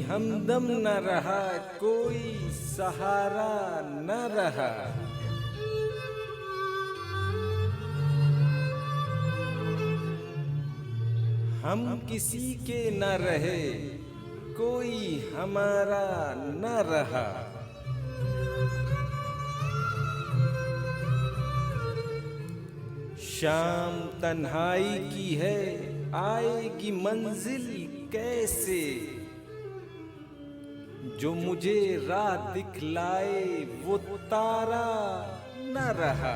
हमदम न रहा, कोई सहारा न रहा। हम किसी के न रहे, कोई हमारा न रहा। शाम तन्हाई की है, आएगी मंजिल कैसे, जो मुझे राह दिखलाए वो तारा न रहा।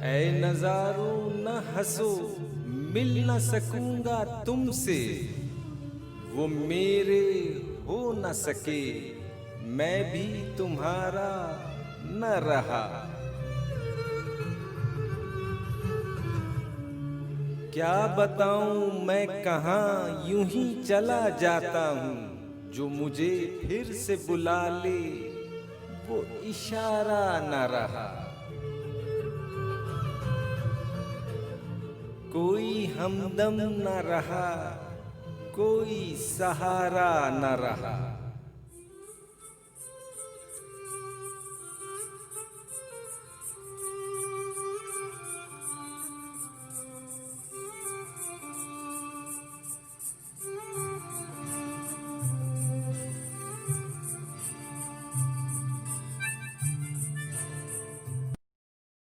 ऐ नजारो न हंसो, मिल न सकूंगा तुमसे, वो मेरे हो न सके, मैं भी तुम्हारा न रहा। क्या बताऊं मैं कहाँ यूं ही चला जाता हूँ, जो मुझे फिर से बुला ले वो इशारा न रहा। कोई हमदम न रहा, कोई सहारा न रहा।